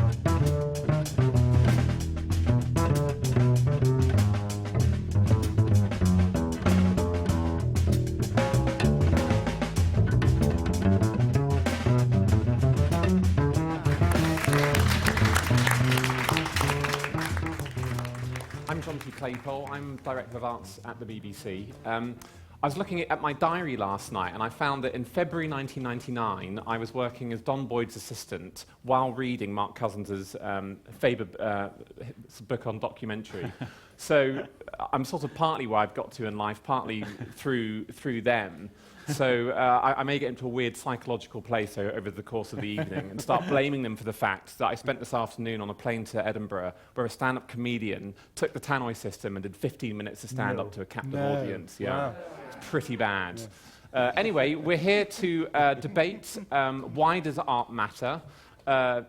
I'm Jonty Claypole. I'm Director of Arts at the BBC. I was looking at my diary last night and I found that in February 1999 I was working as Don Boyd's assistant while reading Mark Cousins' Faber book on documentary. So I'm sort of partly where I've got to in life, partly through them. So I may get into a weird psychological place over the course of the evening and start blaming them for the fact that I spent this afternoon on a plane to Edinburgh where a stand-up comedian took the tannoy system and did 15 minutes of stand-up to a captive audience. Yeah, wow. It's pretty bad. Yeah. Anyway, we're here to debate why does art matter?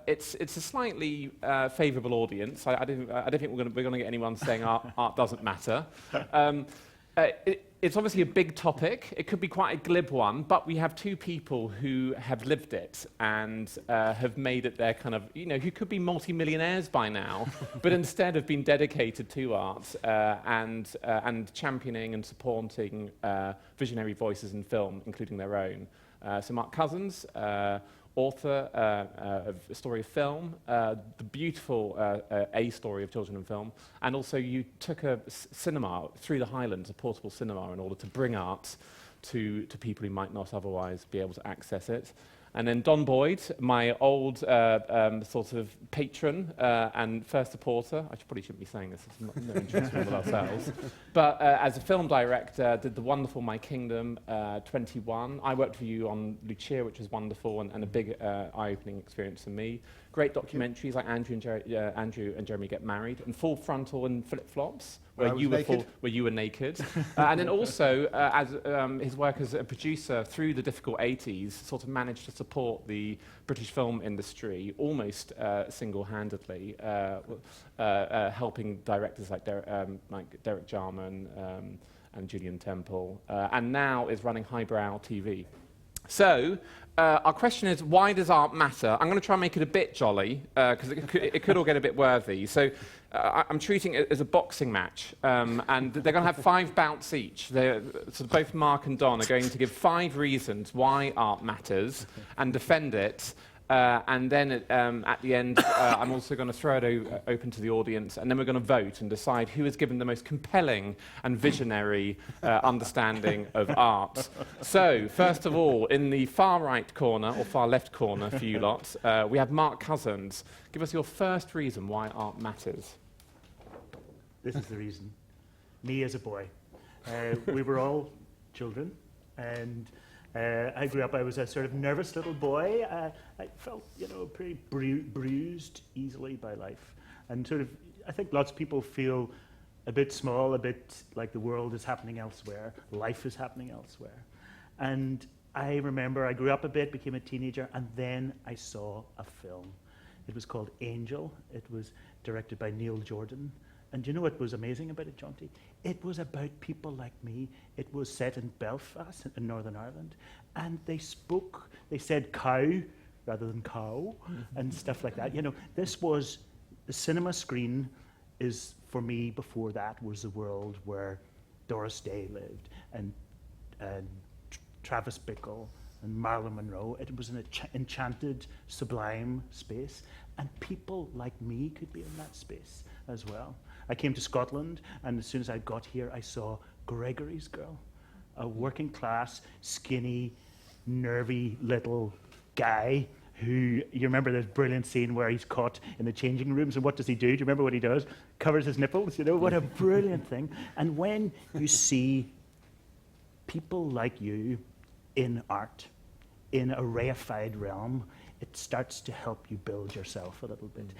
It's a slightly favourable audience. I don't think we're going to get anyone saying art doesn't matter. It's obviously a big topic. It could be quite a glib one, but we have two people who have lived it and have made it their kind of, who could be multi-millionaires by now, but instead have been dedicated to art and championing and supporting visionary voices in film, including their own. So Mark Cousins, author of A Story of Film, the beautiful A Story of Children in Film, and also you took a cinema through the Highlands, a portable cinema, in order to bring art to people who might not otherwise be able to access it. And then Don Boyd, my old sort of patron and first supporter. I probably shouldn't be saying this, it's no interest with ourselves. But as a film director, did the wonderful My Kingdom 21. I worked for you on Lucia, which was wonderful and a big eye-opening experience for me. Great documentaries like Andrew and Jeremy Get Married, and Full Frontal and Flip Flops, where you were naked. And then also, as his work as a producer through the difficult 80s, sort of managed to support the British film industry almost single-handedly, helping directors like Derek Jarman and Julian Temple, and now is running Highbrow TV. So, our question is, why does art matter? I'm going to try and make it a bit jolly, because it could all get a bit worthy. So, I'm treating it as a boxing match, and they're going to have 5 bouts each. So both Mark and Don are going to give 5 reasons why art matters and defend it. And then at the end, I'm also going to throw it open to the audience, and then we're going to vote and decide who has given the most compelling and visionary understanding of art. So, first of all, in the far right corner, or far left corner for you lot, we have Mark Cousins. Give us your first reason why art matters. This is the reason. Me as a boy. We were all children, and I grew up, I was a sort of nervous little boy. I felt, pretty bruised easily by life. And sort of, I think lots of people feel a bit small, a bit like the world is happening elsewhere, life is happening elsewhere. And I remember I grew up a bit, became a teenager, and then I saw a film. It was called Angel. It was directed by Neil Jordan. And do you know what was amazing about it, Jonty? It was about people like me. It was set in Belfast, in Northern Ireland. And they said cow rather than cow, and stuff like that. This was, the cinema screen is, for me, before that, was the world where Doris Day lived, and Travis Bickle, and Marilyn Monroe. It was an enchanted, sublime space. And people like me could be in that space as well. I came to Scotland, and as soon as I got here, I saw Gregory's Girl, a working class, skinny, nervy little guy who, you remember this brilliant scene where he's caught in the changing rooms, and what does he do? Do you remember what he does? Covers his nipples, what a brilliant thing. And when you see people like you in art, in a reified realm, it starts to help you build yourself a little bit.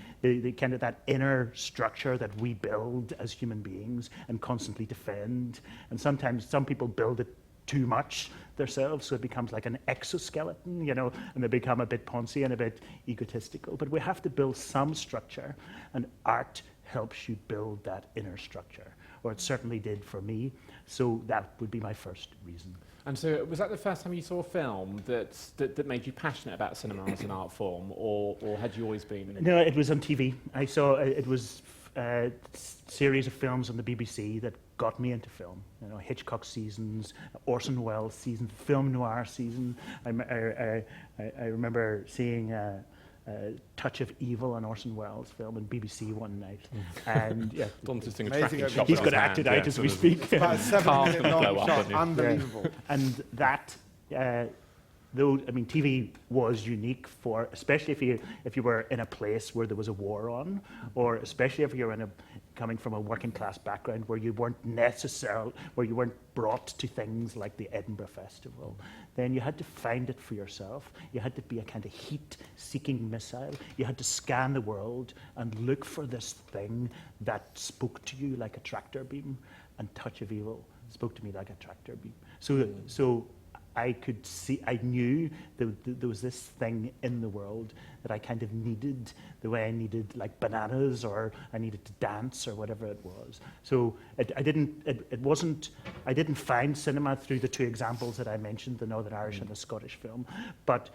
The kind of that inner structure that we build as human beings and constantly defend. And sometimes some people build it too much themselves, so it becomes like an exoskeleton, and they become a bit poncy and a bit egotistical. But we have to build some structure, and art helps you build that inner structure, or it certainly did for me. So that would be my first reason. And so was that the first time you saw a film that made you passionate about cinema as an art form, or had you always been? No, it was on TV. I saw it was a series of films on the BBC that got me into film. You know, Hitchcock seasons, Orson Welles season, film noir season. I remember seeing Touch of Evil, an Orson Welles film in BBC one night, and yeah, Don's just doing a Amazing tracking shot. he's with got to his act it hand, out as we speak. About a 7 Car's minute gonna long blow up shot, on you. unbelievable. And that, though, I mean, TV was unique for, especially if you were in a place where there was a war on, or especially if you were coming from a working class background where you weren't brought to things like the Edinburgh Festival, then you had to find it for yourself. You had to be a kind of heat-seeking missile. You had to scan the world and look for this thing that spoke to you like a tractor beam, and Touch of Evil spoke to me like a tractor beam. So I could see, I knew there was this thing in the world that I kind of needed, the way I needed like bananas, or I needed to dance, or whatever it was. So I didn't find cinema through the two examples that I mentioned, the Northern Irish and the Scottish film, but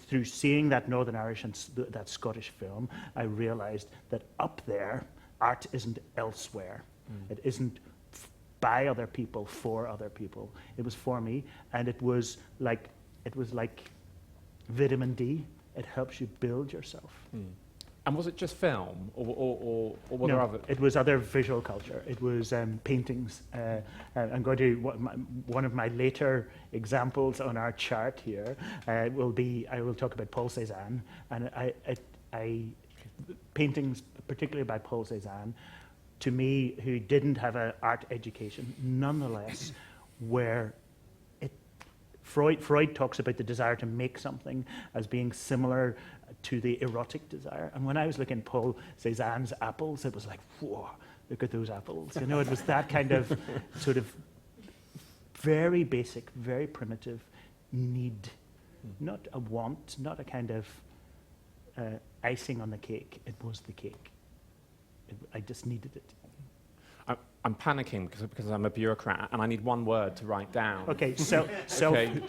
through seeing that Northern Irish and that Scottish film, I realized that up there, art isn't elsewhere. It isn't by other people, for other people. It was for me, and it was like vitamin D. It helps you build yourself. And was it just film, or were there No, other? it was other visual culture. It was paintings. I'm going to, one of my later examples on our chart here will be, I will talk about Paul Cézanne, and I paintings, particularly by Paul Cézanne, to me, who didn't have an art education, nonetheless, where Freud talks about the desire to make something as being similar to the erotic desire. And when I was looking at Paul Cézanne's apples, it was like, whoa, look at those apples. You know, it was that kind of sort of very basic, very primitive need, not a want, not a kind of icing on the cake. It was the cake. I just needed it. I'm panicking because I'm a bureaucrat and I need one word to write down. Okay, selfhood.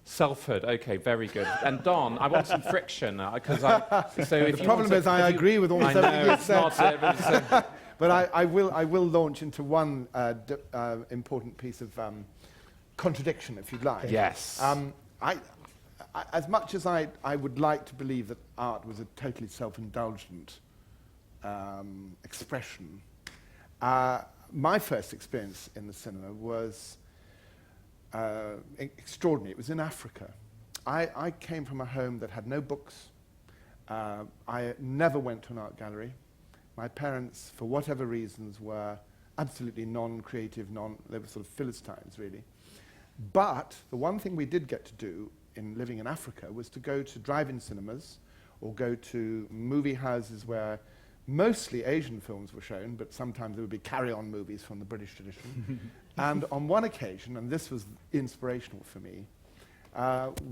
Selfhood. Okay, very good. And Don, I want some friction because The problem is I agree with almost everything you said. But I will launch into one important piece of contradiction, if you'd like. Yes. As much as I would like to believe that art was a totally self-indulgent expression, my first experience in the cinema was extraordinary. It was in Africa. I came from a home that had no books. I never went to an art gallery. My parents, for whatever reasons, were absolutely non-creative, they were sort of Philistines, really. But the one thing we did get to do in living in Africa was to go to drive-in cinemas or go to movie houses where mostly Asian films were shown, but sometimes there would be carry-on movies from the British tradition. And on one occasion, and this was inspirational for me,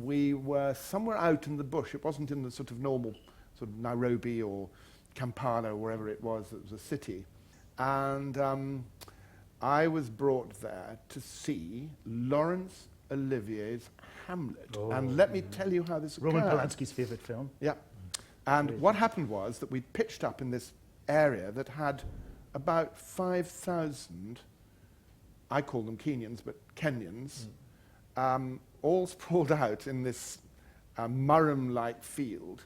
we were somewhere out in the bush. It wasn't in the sort of normal sort of Nairobi or Kampala or wherever it was that was a city. And I was brought there to see Laurence Olivier's Hamlet. And let me tell you how this occurred. Roman Polanski's favourite film. Yeah. And what happened was that we pitched up in this area that had about 5,000, I call them Kenyans, but Kenyans, all sprawled out in this Murram-like field.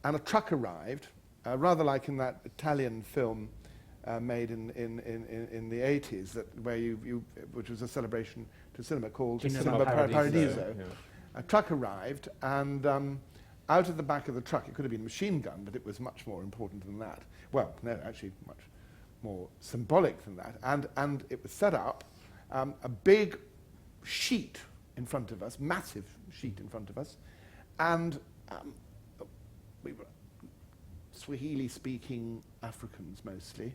And a truck arrived, rather like in that Italian film made in the 80s, which was a celebration to cinema called Cinema Paradiso. Yeah. A truck arrived, and out of the back of the truck, it could have been a machine gun, but it was much more important than that. Well, no, actually much more symbolic than that. And it was set up, a big sheet in front of us, massive sheet in front of us, and we were Swahili-speaking Africans mostly,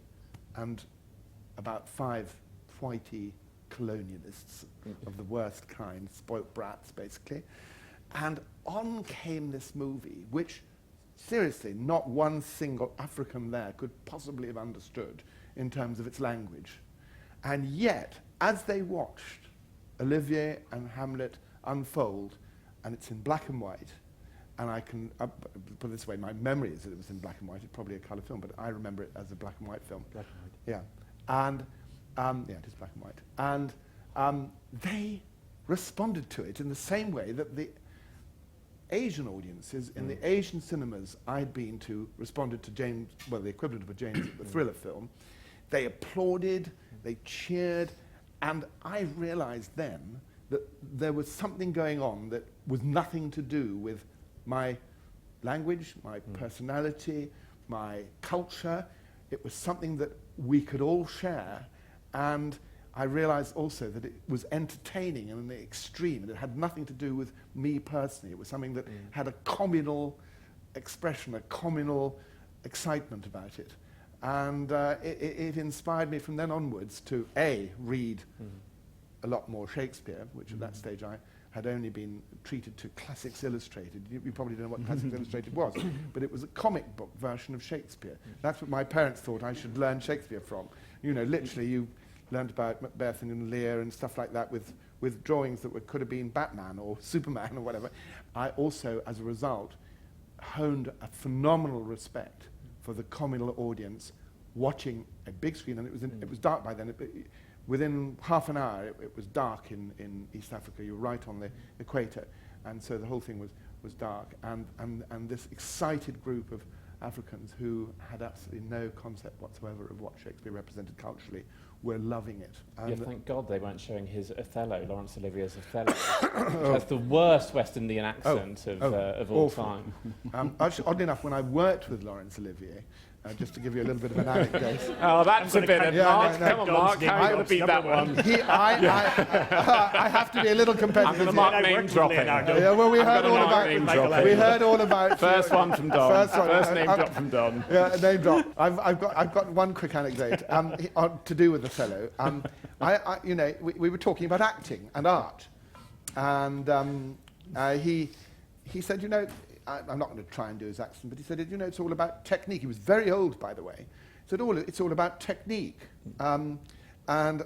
and about 5 whitey colonialists of the worst kind, spoilt brats, basically. And on came this movie, which, seriously, not one single African there could possibly have understood in terms of its language. And yet, as they watched, Olivier and Hamlet unfold, and it's in black and white. And I can put it this way: my memory is that it was in black and white. It's probably a colour film, but I remember it as a black and white film. Black and white. Yeah, and yeah, it is black and white. And they responded to it in the same way that the Asian audiences in the Asian cinemas I'd been to responded to James, well, the equivalent of a James, the thriller film. They applauded, they cheered, and I realized then that there was something going on that was nothing to do with my language, my personality, my culture. It was something that we could all share, and I realized also that it was entertaining and in the extreme, and it had nothing to do with me personally. It was something that had a communal expression, a communal excitement about it. And it inspired me from then onwards to, A, read a lot more Shakespeare, which at that stage I had only been treated to Classics Illustrated. You probably don't know what Classics Illustrated was, but it was a comic book version of Shakespeare. That's what my parents thought I should learn Shakespeare from. You know, literally you learned about Macbeth and Lear and stuff like that with drawings that could have been Batman or Superman or whatever. I also, as a result, honed a phenomenal respect for the communal audience watching a big screen, and it was dark by then. Within half an hour, it was dark in East Africa. You were right on the equator, and so the whole thing was dark. And this excited group of Africans who had absolutely no concept whatsoever of what Shakespeare represented culturally were loving it. Yeah, thank God they weren't showing his Othello, Laurence Olivier's Othello, which has the worst West Indian accent of all time. Actually, oddly enough, when I worked with Laurence Olivier, just to give you a little bit of an anecdote. Oh, that's a bit of Mark. Come on, Mark, how are you going to beat that one? I have to be a little competitive. I'm going to mark name dropping. Yeah, well, we heard all about. First one from Don. First name drop from Don. Yeah, name drop. I've got one quick anecdote to do with Othello. You know, we were talking about acting and art, and he said, you know, I'm not going to try and do his accent, but he said, you know, it's all about technique. He was very old, by the way. He said, it's all about technique. And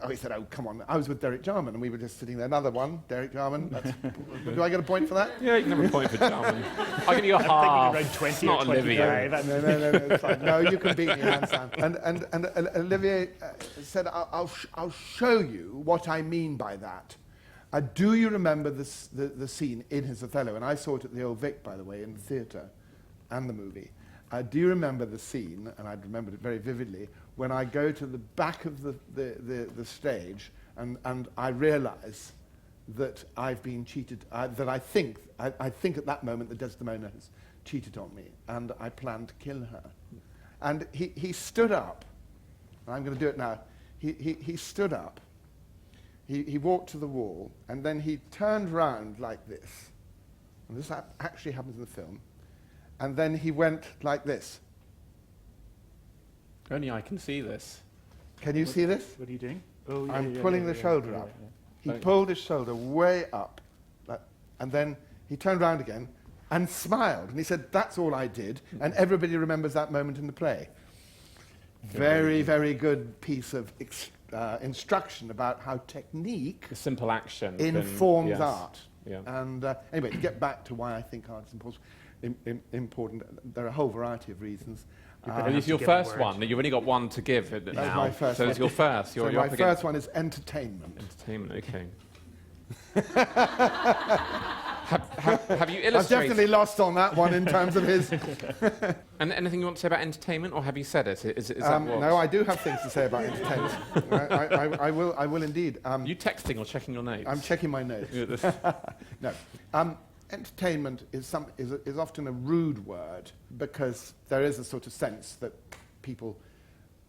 he said, oh, come on. I was with Derek Jarman, and we were just sitting there. Another one, Derek Jarman. Do I get a point for that? Yeah, you can have a point for Jarman. I'll give you a half. Around 20 it's not or 25. Olivier. No, it's fine. No, you can beat me hands down. And Olivier said, I'll show you what I mean by that. Do you remember the scene in his Othello? And I saw it at the Old Vic, by the way, in the theatre and the movie. Do you remember the scene, and I remembered it very vividly, when I go to the back of the stage and I realise that I've been cheated, that I think at that moment that Desdemona has cheated on me, and I plan to kill her. And he stood up, and I'm going to do it now. He stood up. He walked to the wall, and then he turned round like this. And this actually happens in the film. And then he went like this. Only I can see this. Can you see this? What are you doing? Oh, yeah, I'm pulling the shoulder up. He pulled his shoulder way up. And then he turned round again and smiled. And he said, that's all I did. And everybody remembers that moment in the play. Very, very good piece of instruction about how technique, a simple action, informs art. Yeah. And anyway, to get back to why I think art is important, there are a whole variety of reasons. It's your first one. You've only got one to give now. That's my first so one. it's your first. So my first one is entertainment. Entertainment, okay. Have you illustrated? I've definitely lost on that one in terms of his. And anything you want to say about entertainment, or have you said it? Is that what? No, I do have things to say about entertainment. I will indeed. You texting or checking your notes? I'm checking my notes. No. Entertainment is often a rude word because there is a sort of sense that people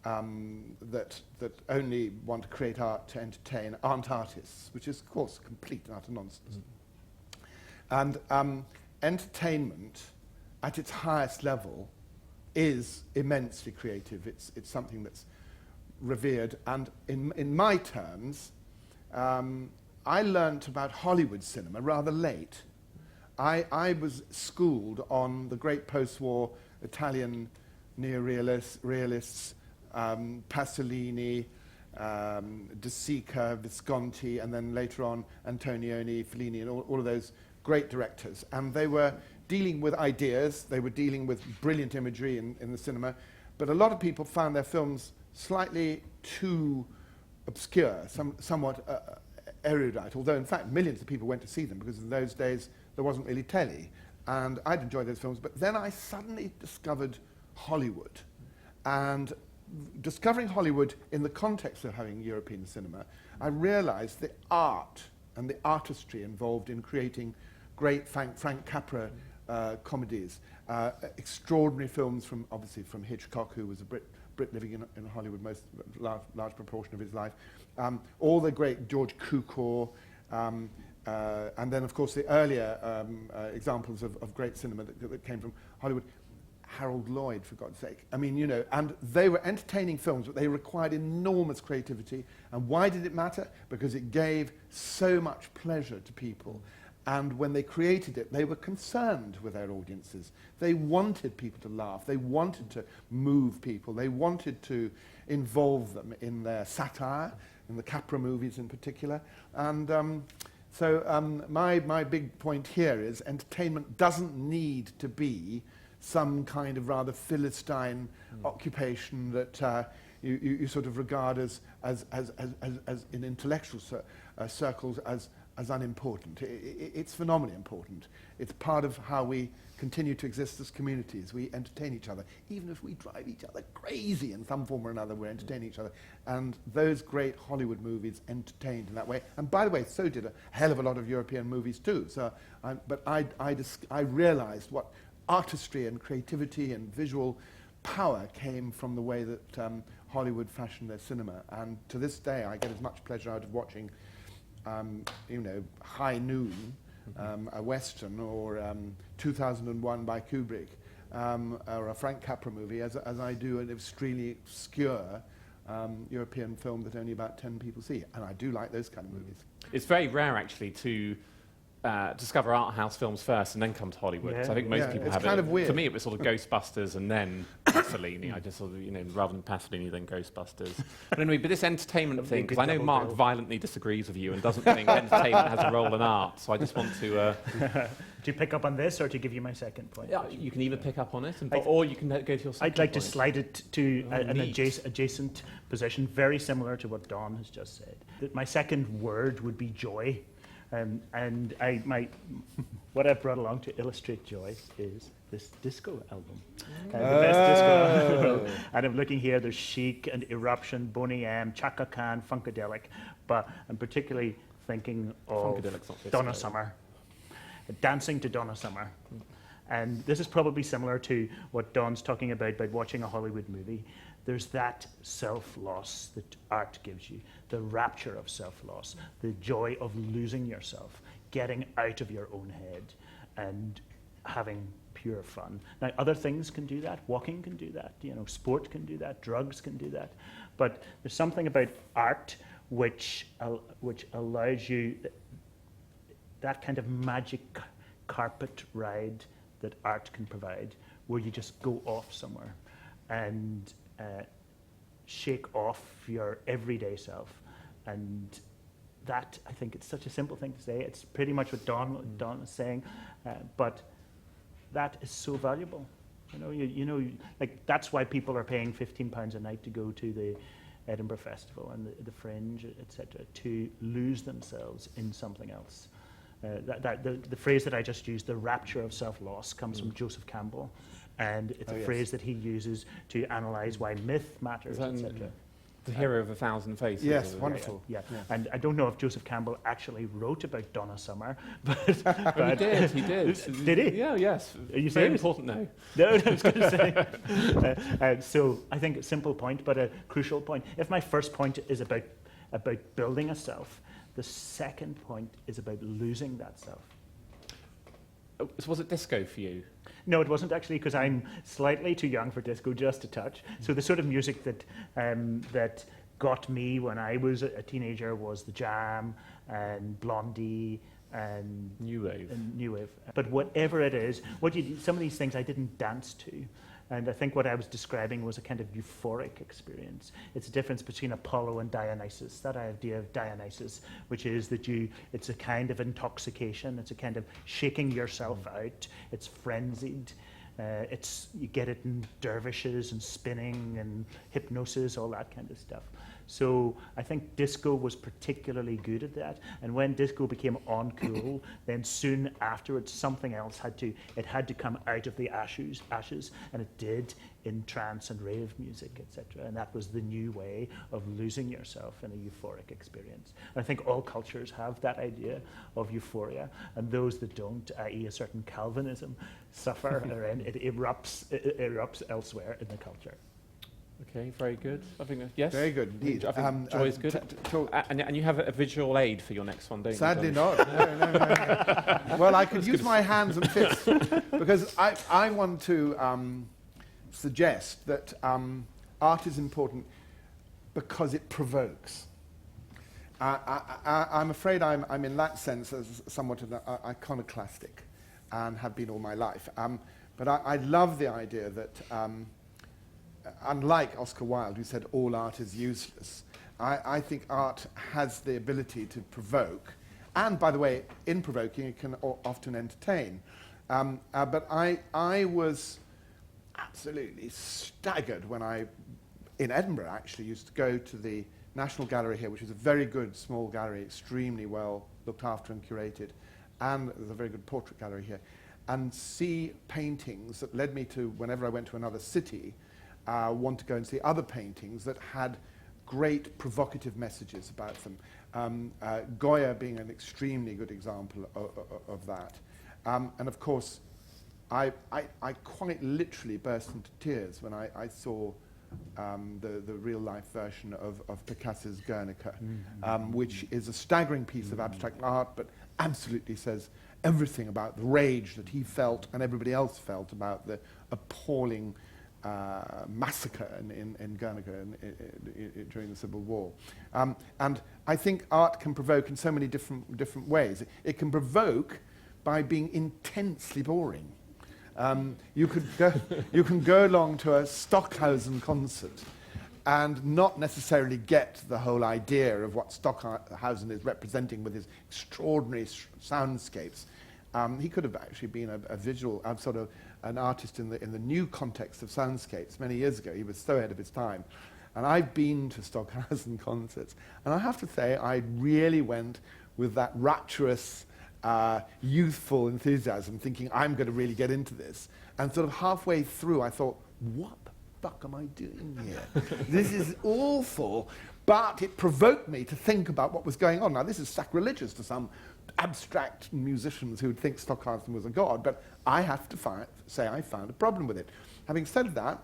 that only want to create art to entertain aren't artists, which is, of course, complete and utter nonsense. And entertainment, at its highest level, is immensely creative. It's something that's revered. And in my terms, I learnt about Hollywood cinema rather late. I was schooled on the great post-war Italian neorealists, realists, Pasolini, De Sica, Visconti, and then later on Antonioni, Fellini, and all of those great directors. And they were dealing with ideas, they were dealing with brilliant imagery in the cinema, but a lot of people found their films slightly too obscure, somewhat erudite, although in fact millions of people went to see them because in those days there wasn't really telly. And I'd enjoyed those films, but then I suddenly discovered Hollywood. And discovering Hollywood in the context of having European cinema, I realized the art and the artistry involved in creating great Frank Capra comedies, extraordinary films obviously from Hitchcock, who was a Brit living in Hollywood large proportion of his life, all the great George Cukor, and then of course the earlier examples of great cinema that came from Hollywood. Harold Lloyd, for God's sake. I mean, you know, and they were entertaining films, but they required enormous creativity. And why did it matter? Because it gave so much pleasure to people. And when they created it, they were concerned with their audiences. They wanted people to laugh. They wanted to move people. They wanted to involve them in their satire, in the Capra movies in particular. And so my big point here is entertainment doesn't need to be some kind of rather Philistine occupation that you sort of regard as in intellectual circles as unimportant. It's phenomenally important. It's part of how we continue to exist as communities. We entertain each other. Even if we drive each other crazy in some form or another, we're entertaining each other. And those great Hollywood movies entertained in that way. And by the way, so did a hell of a lot of European movies too. So, but I realized what artistry and creativity and visual power came from the way that Hollywood fashioned their cinema. And to this day, I get as much pleasure out of watching, you know, High Noon, a Western, or 2001 by Kubrick, or a Frank Capra movie, as I do an extremely obscure European film that only about 10 people see. And I do like those kind of movies. It's very rare, actually, to discover art house films first and then come to Hollywood. Yeah. So I think most people it's have kind it. of weird. For me, it was sort of Ghostbusters and then Pasolini. I just sort of, you know, rather than Pasolini, then Ghostbusters. But anyway, but this entertainment thing, because I know Mark violently disagrees with you and doesn't think entertainment has a role in art. So I just want to... Do you pick up on this, or to give you my second point? yeah, you can either pick up on it, or you can go to your second I'd like to point. slide it to an neat. adjacent position, very similar to what Don has just said. That my second word would be joy. And what I've brought along to illustrate joy is this disco album. The best disco album. And I'm looking here, there's Chic and Eruption, Boney M, Chaka Khan, Funkadelic, but I'm particularly thinking of Funkadelic's not disco. Donna Summer, Dancing to Donna Summer. And this is probably similar to what Don's talking about watching a Hollywood movie. There's that self-loss that art gives you, the rapture of self-loss, the joy of losing yourself, getting out of your own head and having pure fun. Now, other things can do that. Walking can do that. You know, sport can do that. Drugs can do that. But there's something about art which allows you that kind of magic carpet ride that art can provide, where you just go off somewhere and shake off your everyday self. And that, I think it's such a simple thing to say. It's pretty much what Don is saying, but that is so valuable. You know, like that's why people are paying £15 a night to go to the Edinburgh Festival and the Fringe, etc., to lose themselves in something else. The phrase that I just used, the rapture of self-loss, comes from Joseph Campbell, and it's a phrase that he uses to analyse why myth matters, etc. The Hero of a Thousand Faces. Yes, wonderful. Yeah. And I don't know if Joseph Campbell actually wrote about Donna Summer, but He did. Did he? Yeah, yes. Are you Very serious? important, no. No, I was going to say. So I think a simple point, but a crucial point. If my first point is about building a self, the second point is about losing that self. So was it disco for you? No, it wasn't actually, because I'm slightly too young for disco, just a touch. So the sort of music that that got me when I was a teenager was the Jam and Blondie and New Wave. But whatever it is, some of these things I didn't dance to. And I think what I was describing was a kind of euphoric experience. It's a difference between Apollo and Dionysus, that idea of Dionysus, which is that it's a kind of intoxication, it's a kind of shaking yourself out, it's frenzied. You get it in dervishes and spinning and hypnosis, all that kind of stuff. So I think disco was particularly good at that. And when disco became uncool, then soon afterwards something else had to come out of the ashes, and it did in trance and rave music, etc. And that was the new way of losing yourself in a euphoric experience. And I think all cultures have that idea of euphoria, and those that don't, i.e. a certain Calvinism, suffer, and it erupts elsewhere in the culture. Okay, very good. I think yes. Very good indeed. I think Joy is good. And you have a visual aid for your next one, don't you? Sadly not. No. Well, I could use my hands and fists because I want to suggest that art is important because it provokes. I'm afraid I'm in that sense as somewhat of an iconoclastic and have been all my life. But I love the idea that unlike Oscar Wilde, who said all art is useless, I think art has the ability to provoke. And, by the way, in provoking, it can often entertain. But I was absolutely staggered when in Edinburgh, actually, used to go to the National Gallery here, which is a very good small gallery, extremely well looked after and curated. And there's a very good portrait gallery here. And see paintings that led me to, whenever I went to another city, want to go and see other paintings that had great provocative messages about them. Goya being an extremely good example of that. And of course, I quite literally burst into tears when I saw the real-life version of Picasso's Guernica, which is a staggering piece of abstract art, but absolutely says everything about the rage that he felt and everybody else felt about the appalling massacre in Guernica during the Civil War. And I think art can provoke in so many different ways. It can provoke by being intensely boring. You can go along to a Stockhausen concert and not necessarily get the whole idea of what Stockhausen is representing with his extraordinary soundscapes. He could have actually been a visual, sort of an artist in the new context of soundscapes many years ago. He was so ahead of his time. And I've been to Stockhausen concerts, and I have to say I really went with that rapturous, youthful enthusiasm, thinking I'm going to really get into this. And sort of halfway through, I thought, what the fuck am I doing here? This is awful. But it provoked me to think about what was going on. Now, this is sacrilegious to some abstract musicians who would think Stockhausen was a god, but I have to say I found a problem with it. Having said that,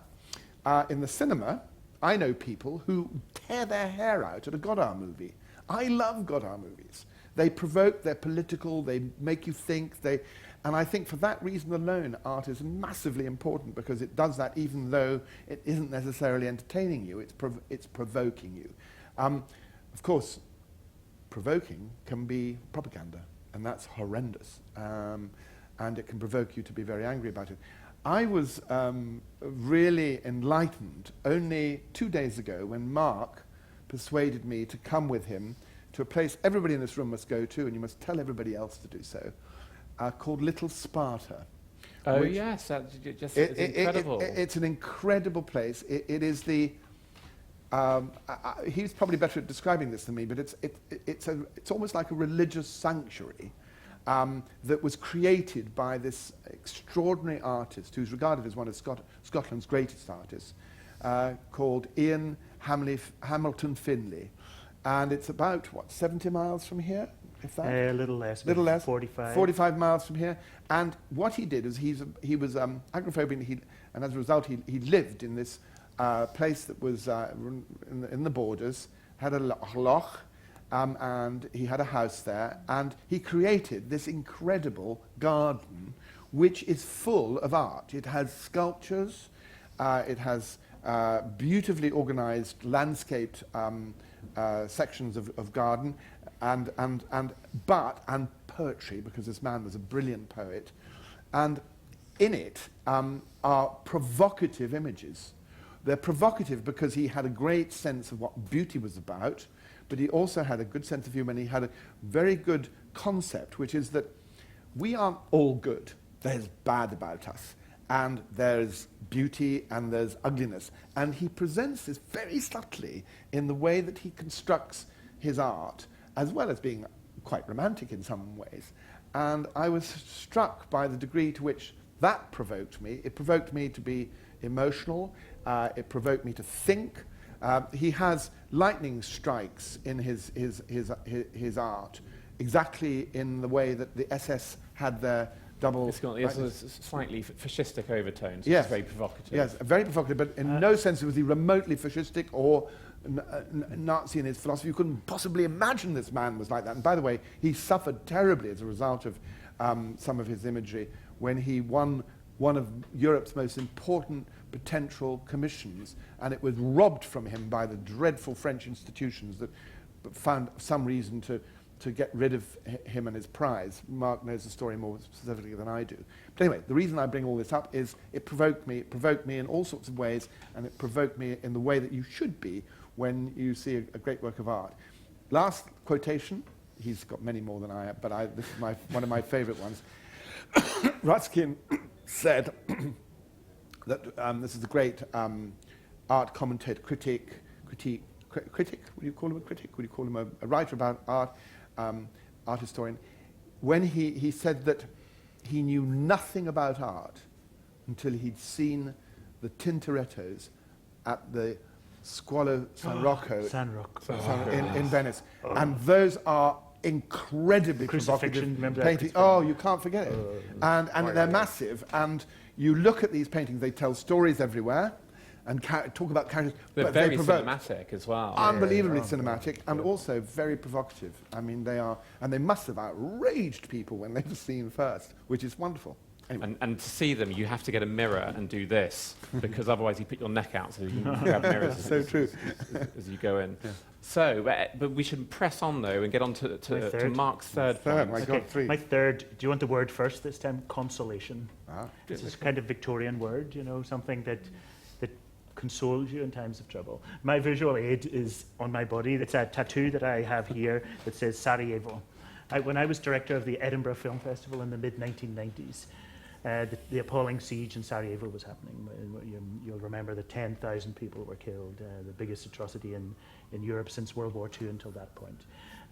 in the cinema, I know people who tear their hair out at a Godard movie. I love Godard movies. They provoke, they're political, they make you think, and I think for that reason alone, art is massively important because it does that even though it isn't necessarily entertaining you, it's provoking you. Of course, provoking can be propaganda, and that's horrendous, and it can provoke you to be very angry about it. I was really enlightened only 2 days ago when Mark persuaded me to come with him to a place everybody in this room must go to, and you must tell everybody else to do so, called Little Sparta. Oh yes, it's incredible. It's an incredible place. It is the... he's probably better at describing this than me, but it's almost like a religious sanctuary that was created by this extraordinary artist who's regarded as one of Scotland's greatest artists, called Ian Hamilton Finlay. And it's about, 70 miles from here? If that? A little less. 45. 45 miles from here. And what he did is he was agoraphobic, and as a result he lived in this place that was in the borders, had a loch, and he had a house there, and he created this incredible garden which is full of art. It has sculptures, it has beautifully organized landscaped sections of garden, and poetry, because this man was a brilliant poet. And in it are provocative images. They're provocative because he had a great sense of what beauty was about, but he also had a good sense of humor, and he had a very good concept, which is that we aren't all good. There's bad about us, and there's beauty, and there's ugliness. And he presents this very subtly in the way that he constructs his art, as well as being quite romantic in some ways. And I was struck by the degree to which that provoked me. It provoked me to be emotional. It provoked me to think. He has lightning strikes in his art, exactly in the way that the SS had their double... It's got slightly fascistic overtones. Yes. It's very provocative. Yes, very provocative, but in no sense was he remotely fascistic or Nazi in his philosophy. You couldn't possibly imagine this man was like that. And by the way, he suffered terribly as a result of some of his imagery when he won one of Europe's most important potential commissions, and it was robbed from him by the dreadful French institutions that found some reason to get rid of him and his prize. Mark knows the story more specifically than I do. But anyway, the reason I bring all this up is it provoked me in all sorts of ways, and it provoked me in the way that you should be when you see a great work of art. Last quotation, he's got many more than I have, but this is one of my favorite ones. Ruskin said that this is a great art commentator, critic, would you call him a critic? Would you call him a writer about art, art historian? When he said that he knew nothing about art until he'd seen the Tintorettos at the Squalo San Rocco in Venice. And those are incredibly provocative paintings. Oh, you can't forget it. And they're massive. And you look at these paintings, they tell stories everywhere and talk about characters. They're very cinematic as well. Unbelievably cinematic and also very provocative. I mean, they are, and they must have outraged people when they were seen first, which is wonderful. Anyway. And to see them, you have to get a mirror and do this, because otherwise you put your neck out so you can grab mirrors so true. as you go in. Yeah. So, but we should press on, though, and get on to Mark's third point. My God, three. My third, do you want the word first this time? Consolation. Ah. This is kind of Victorian word, you know, something that consoles you in times of trouble. My visual aid is on my body. It's a tattoo that I have here that says Sarajevo. When I was director of the Edinburgh Film Festival in the mid-1990s, the appalling siege in Sarajevo was happening. You'll remember that 10,000 people were killed, the biggest atrocity in Europe since World War II until that point.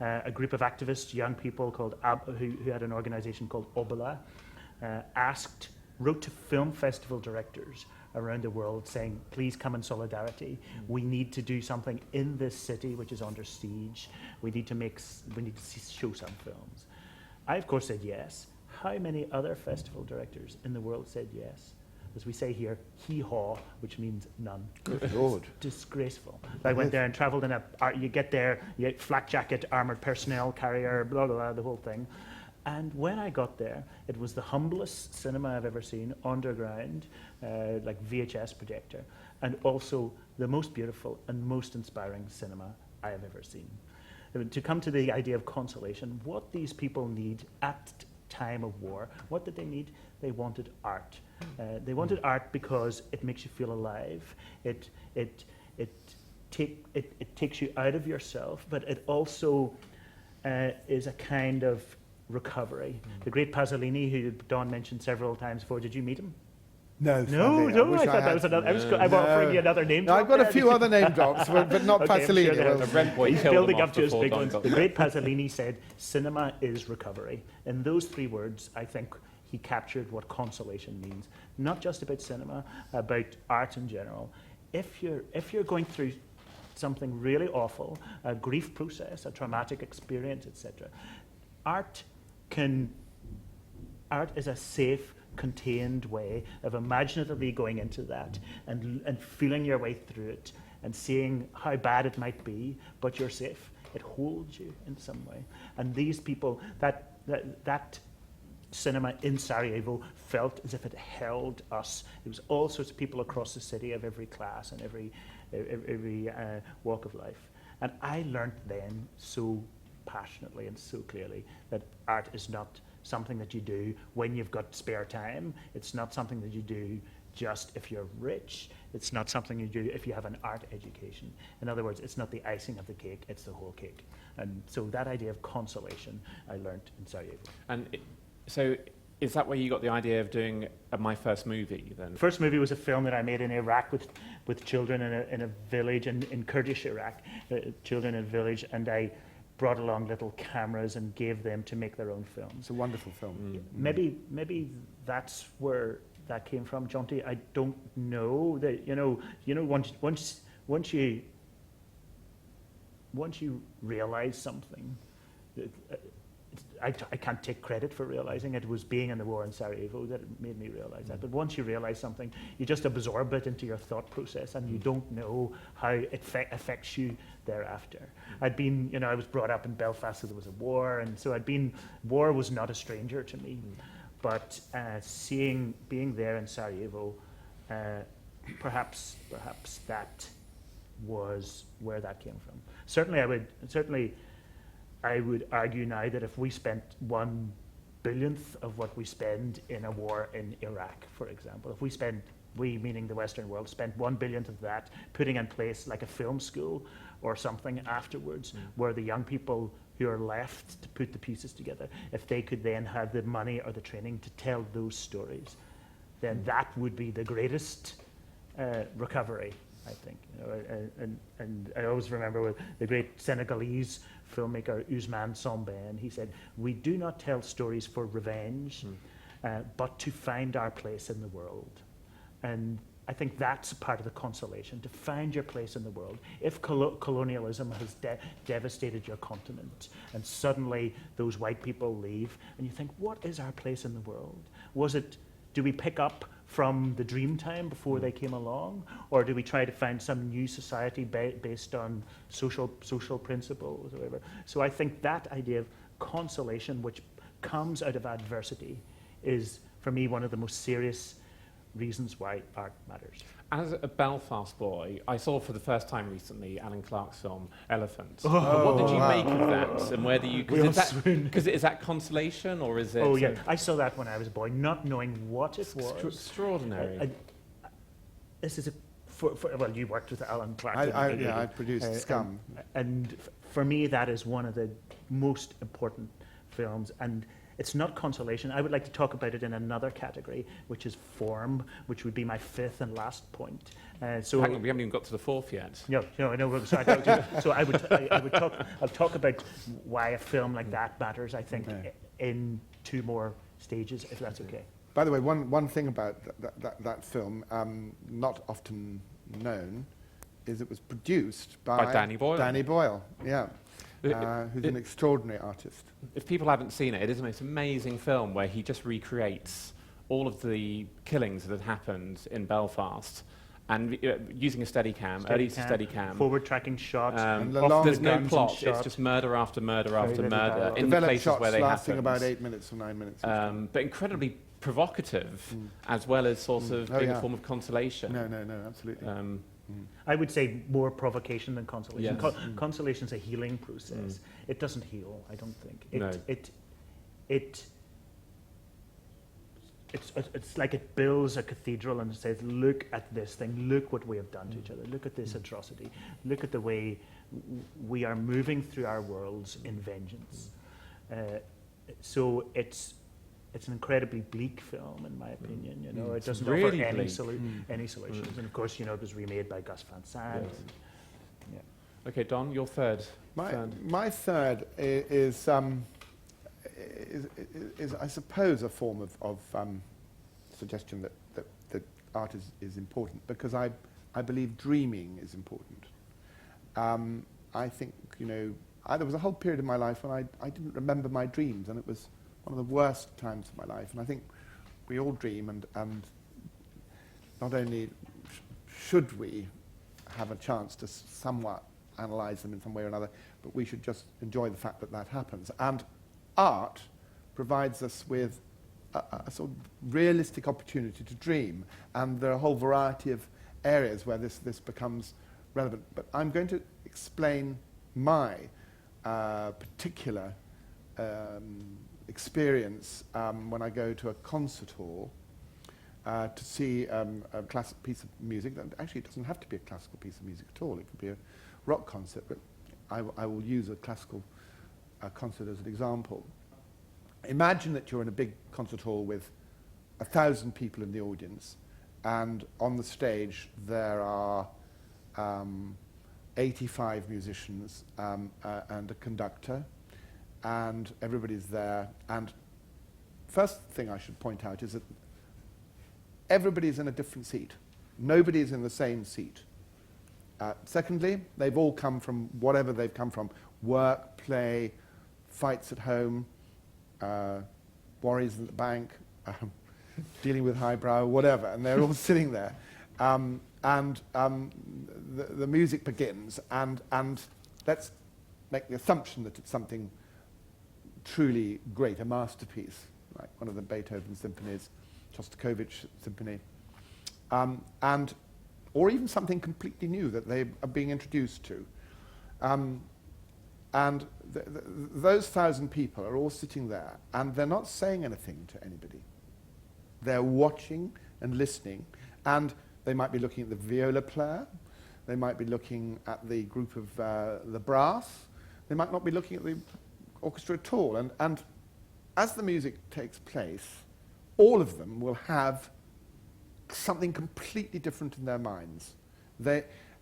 A group of activists, young people who had an organization called Obala, wrote to film festival directors around the world saying, please come in solidarity. We need to do something in this city which is under siege. We need to show some films. I, of course, said yes. How many other festival directors in the world said yes? As we say here, hee-haw, which means none. Good Lord. Disgraceful. I went there and traveled in you get there, you get flak jacket, armored personnel carrier, blah, blah, blah, the whole thing. And when I got there, it was the humblest cinema I've ever seen, underground, like VHS projector, and also the most beautiful and most inspiring cinema I have ever seen. To come to the idea of consolation, what these people need at time of war, what did they need? They wanted art. They wanted art because it makes you feel alive. It takes you out of yourself, but it also is a kind of recovery. The great Pasolini, who Don mentioned several times before, did you meet him? No, I thought that was another. I'm offering you another name drop. I've got a few other name drops, but not Okay, Pasolini. Sure he's building up to his big ones. The great Pasolini said, cinema is recovery. In those three words, I think he captured what consolation means. Not just about cinema, about art in general. If you're going through something really awful, a grief process, a traumatic experience, etc., art is a safe, contained way of imaginatively going into that and feeling your way through it and seeing how bad it might be, but you're safe. It holds you in some way. And these people, that cinema in Sarajevo felt as if it held us. It was all sorts of people across the city of every class and every walk of life. And I learned then so passionately and so clearly that art is not something that you do when you've got spare time. It's not something that you do just if you're rich. It's not something you do if you have an art education. In other words, it's not the icing of the cake, it's the whole cake. And so that idea of consolation I learned in Sarajevo. And so is that where you got the idea of doing My First Movie then? First movie was a film that I made in Iraq with children in a village in Kurdish Iraq, children in a village, and I brought along little cameras and gave them to make their own films. It's a wonderful film. Maybe that's where that came from, Jonty. I don't know. That once you realize something, I can't take credit for realizing it. It was being in the war in Sarajevo that made me realize that. But once you realize something, you just absorb it into your thought process, and you don't know how it affects you thereafter. I was brought up in Belfast, so there was a war, and so war was not a stranger to me. But being there in Sarajevo, perhaps that was where that came from. Certainly I would argue now that if we spent 1/1000th of what we spend in a war in Iraq, for example, if we meaning the Western world, spent 1/1000th of that putting in place like a film school or something afterwards, where the young people who are left to put the pieces together, if they could then have the money or the training to tell those stories, then that would be the greatest recovery, I think. And I always remember with the great Senegalese filmmaker Ousmane Sembène, he said, "We do not tell stories for revenge, but to find our place in the world." And I think that's part of the consolation, to find your place in the world. If colonialism has devastated your continent, and suddenly those white people leave, and you think, what is our place in the world? Do we pick up from the dream time before they came along, or do we try to find some new society based on social principles or whatever? So I think that idea of consolation, which comes out of adversity, is for me one of the most serious reasons why art matters. As a Belfast boy, I saw for the first time recently Alan Clark's film Elephant. Oh, what did you wow. make of that, and where do you? Because is that consolation, or is it? Oh yeah, I saw that when I was a boy, not knowing what it was. Extraordinary. This is well, you worked with Alan Clark. I produced Scum. And for me, that is one of the most important films. And it's not consolation. I would like to talk about it in another category, which is form, which would be my fifth and last point. So hang on, we haven't even got to the fourth yet. No, I know. So I'll talk about why a film like that matters, I think, in two more stages, if that's okay. By the way, one thing about that film, not often known, is it was produced by Danny Boyle. Danny Boyle, yeah. Who's an extraordinary artist. If people haven't seen it, it is the most amazing film where he just recreates all of the killings that had happened in Belfast, and using a early Steadicam. Forward-tracking shots. There's no plot. It's just murder after murder after murder in the places where they happen. Lasting about 8 minutes or 9 minutes. But incredibly provocative, as well as sort of being a form of consolation. No, absolutely. I would say more provocation than consolation. Yes. Consolation is a healing process. It doesn't heal, I don't think. It's like it builds a cathedral and it says, look at this thing, look what we have done to each other, look at this atrocity, look at the way we are moving through our worlds in vengeance. So it's an incredibly bleak film, in my opinion. It doesn't really offer any bleak. solutions. And of course, it was remade by Gus Van Sant. Yes. Okay, Don, your third. My third is I suppose, a form of suggestion that art is important, because I believe dreaming is important. I think, there was a whole period in my life when I didn't remember my dreams, and it was one of the worst times of my life. And I think we all dream, and not only should we have a chance to somewhat analyze them in some way or another, but we should just enjoy the fact that that happens. And art provides us with a sort of realistic opportunity to dream, and there are a whole variety of areas where this becomes relevant. But I'm going to explain my particular experience when I go to a concert hall to see a classic piece of music. Actually, it doesn't have to be a classical piece of music at all. It could be a rock concert, but I will use a classical concert as an example. Imagine that you're in a big concert hall with 1,000 people in the audience, and on the stage there are 85 musicians and a conductor, and everybody's there. And first thing I should point out is that everybody's in a different seat. Nobody's in the same seat. Secondly, they've all come from whatever they've come from: work, play, fights at home, worries at the bank, dealing with highbrow, whatever, and they're all sitting there. The music begins, and let's make the assumption that it's something truly great, a masterpiece, like one of the Beethoven symphonies, Shostakovich symphony, or even something completely new that they are being introduced to. Those 1,000 people are all sitting there, and they're not saying anything to anybody. They're watching and listening, and they might be looking at the viola player, they might be looking at the group of the brass, they might not be looking at the orchestra at all. And as the music takes place, all of them will have something completely different in their minds.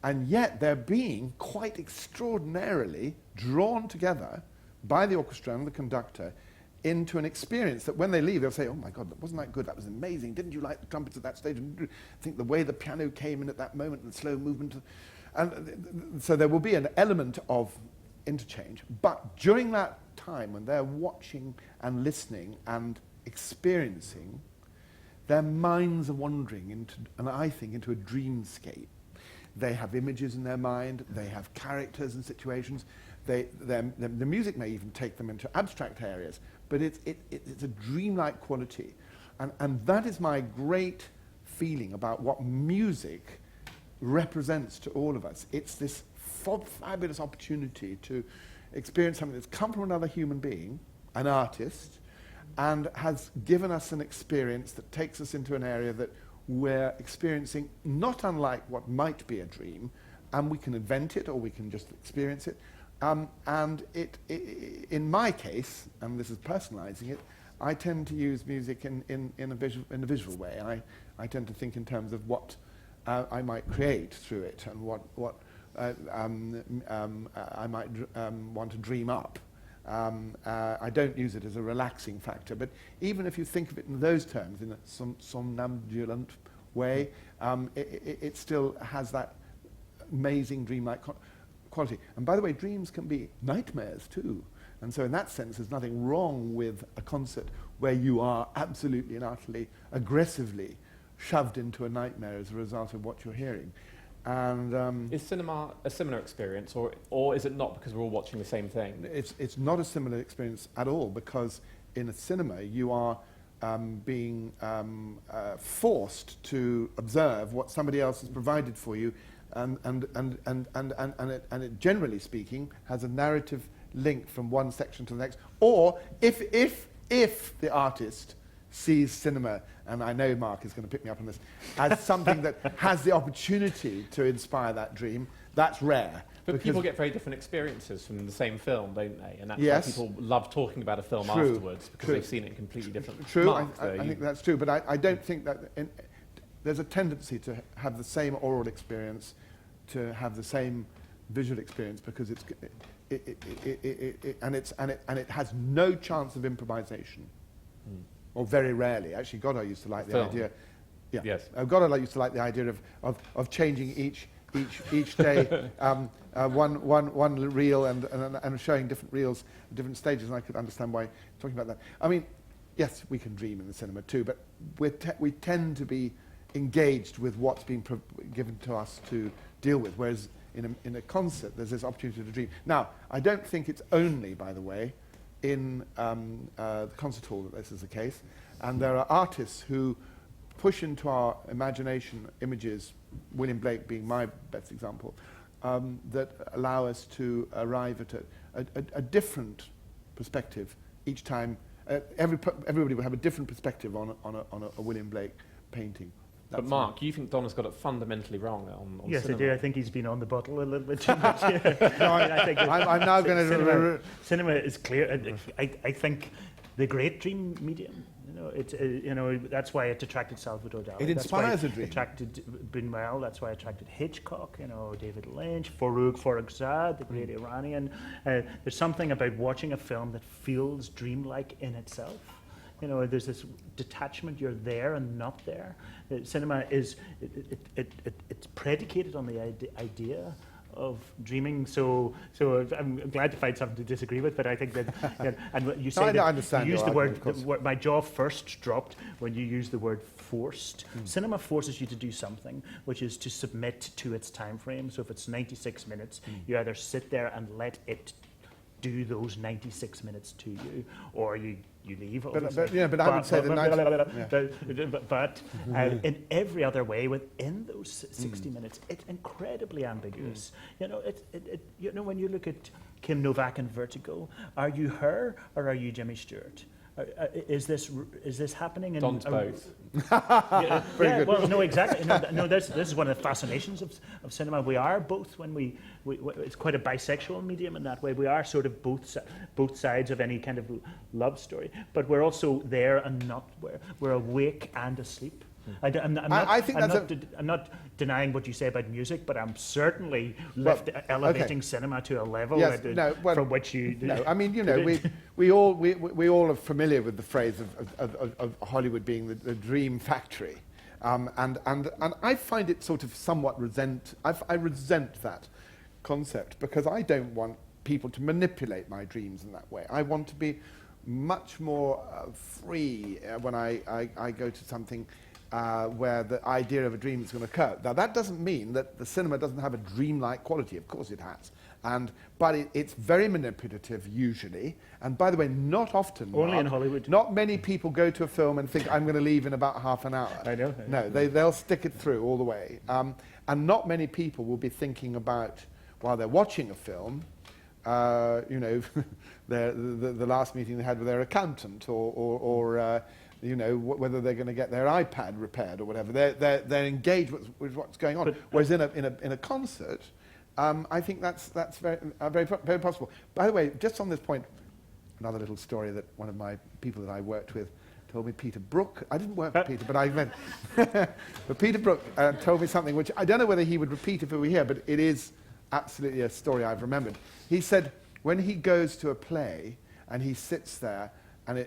And yet they're being quite extraordinarily drawn together by the orchestra and the conductor into an experience that when they leave, they'll say, "Oh my God, wasn't that good? That was amazing. Didn't you like the trumpets at that stage? And I think the way the piano came in at that moment and the slow movement." And so there will be an element of interchange. But during that time when they're watching and listening and experiencing, their minds are wandering into, and I think, into a dreamscape. They have images in their mind, they have characters and situations. The music may even take them into abstract areas, but it's a dreamlike quality. And that is my great feeling about what music represents to all of us. It's this fabulous opportunity to experience something that's come from another human being, an artist, and has given us an experience that takes us into an area that we're experiencing, not unlike what might be a dream, and we can invent it or we can just experience it. And in my case, and this is personalizing it, I tend to use music in a visual way. I tend to think in terms of what I might create through it, and what I might want to dream up. I don't use it as a relaxing factor, but even if you think of it in those terms, in a somnambulant way, it still has that amazing dreamlike quality. And by the way, dreams can be nightmares too. And so in that sense, there's nothing wrong with a concert where you are absolutely and utterly, aggressively shoved into a nightmare as a result of what you're hearing. And is cinema a similar experience, or is it not, because we're all watching the same thing? It's not a similar experience at all, because in a cinema you are being forced to observe what somebody else has provided for you, and it, generally speaking, has a narrative link from one section to the next. Or if the artist sees cinema, and I know Mark is going to pick me up on this, as something that has the opportunity to inspire that dream, that's rare. But people get very different experiences from the same film, don't they? And that's yes. why people love talking about a film afterwards, because they've seen it in completely different. True, Mark, I think that's true, but I don't think that there's a tendency to have the same oral experience, to have the same visual experience, because it has no chance of improvisation. Or very rarely. Actually, Godard used to like the idea. Yeah. Yes. Godard used to like the idea of changing each day one reel and showing different reels at different stages, and I could understand why talking about that. I mean, yes, we can dream in the cinema too, but we tend to be engaged with what's been given to us to deal with, whereas in a concert there's this opportunity to dream. Now, I don't think it's only, by the way, in the concert hall that this is the case, and there are artists who push into our imagination images, William Blake being my best example, that allow us to arrive at a different perspective each time, everybody would have a different perspective on a William Blake painting. But Mark, you think Donna's got it fundamentally wrong on Yes, cinema? I do. I think he's been on the bottle a little bit too much. I think I'm now going to... Cinema is clear. I think the great dream medium. That's why it attracted Salvador Dali. It inspires a dream. It attracted Buñuel. That's why it attracted Hitchcock. David Lynch, Farouk Farrokhzad, the great Iranian. There's something about watching a film that feels dreamlike in itself. There's this detachment. You're there and not there. Cinema is it's predicated on the idea of dreaming. So I'm glad to find something to disagree with, but I think that and you say you use the word. My jaw first dropped when you use the word forced. Cinema forces you to do something, which is to submit to its time frame. So if it's 96 minutes, you either sit there and let it do those 96 minutes to you, or you leave. But I would say But in every other way within those 60 minutes, it's incredibly ambiguous. When you look at Kim Novak and Vertigo, are you her or are you Jimmy Stewart? Is this happening? Don's both. Well, no, exactly. No, this is one of the fascinations of cinema. We are both when we it's quite a bisexual medium in that way. We are sort of both sides of any kind of love story, but we're also there and not where. We're awake and asleep. I'm not denying what you say about music, but I'm certainly elevating cinema to a level from which you. No, I mean, we all are familiar with the phrase of Hollywood being the dream factory, and I find it sort of somewhat I resent that concept, because I don't want people to manipulate my dreams in that way. I want to be much more free when I go to something. Where the idea of a dream is going to occur. Now, that doesn't mean that the cinema doesn't have a dreamlike quality. Of course it has. But it's very manipulative, usually. And by the way, not often. Only in Hollywood. Not many people go to a film and think, I'm going to leave in about half an hour. I know. No, they'll stick it through all the way. And not many people will be thinking about, while they're watching a film, the last meeting they had with their accountant, or whether they're going to get their iPad repaired or whatever. They're engaged with what's going on. Whereas in a concert, I think that's very, very possible. By the way, just on this point, another little story that one of my people that I worked with told me, Peter Brook. I didn't work with Peter, but I meant. But Peter Brook told me something which I don't know whether he would repeat if it were here, but it is absolutely a story I've remembered. He said when he goes to a play and he sits there. And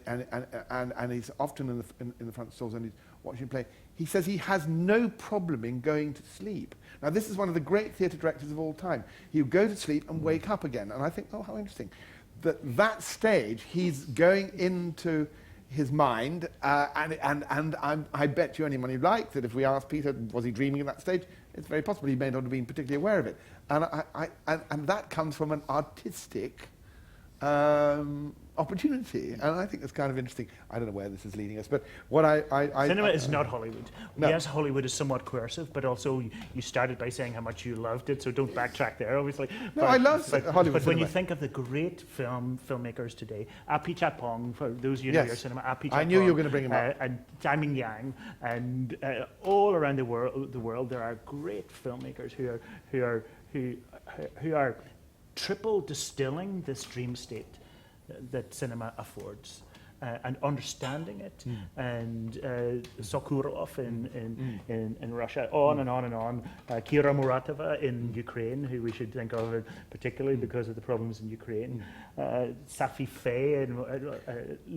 he's often in the front stalls and he's watching a play. He says he has no problem in going to sleep. Now, this is one of the great theatre directors of all time. He'll go to sleep and wake up again. And I think, oh, how interesting. That stage, he's going into his mind, and I bet you any money you like that if we asked Peter, was he dreaming at that stage? It's very possible he may not have been particularly aware of it. And that comes from an artistic opportunity, and I think it's kind of interesting. I don't know where this is leading us, but what cinema is not Hollywood. No. Yes, Hollywood is somewhat coercive, but also you started by saying how much you loved it, so don't backtrack there, obviously. No, I love Hollywood. But when you think of the great filmmakers today, Apichatpong, for those of you who know your cinema, Apichatpong, I knew you were going to bring him up, and Jiaming Yang, and all around the world, there are great filmmakers who are triple distilling this dream state that cinema affords, and understanding it, and Sokurov in Russia, on and on and on. Kira Muratova in Ukraine, who we should think of particularly because of the problems in Ukraine. Safi Faye.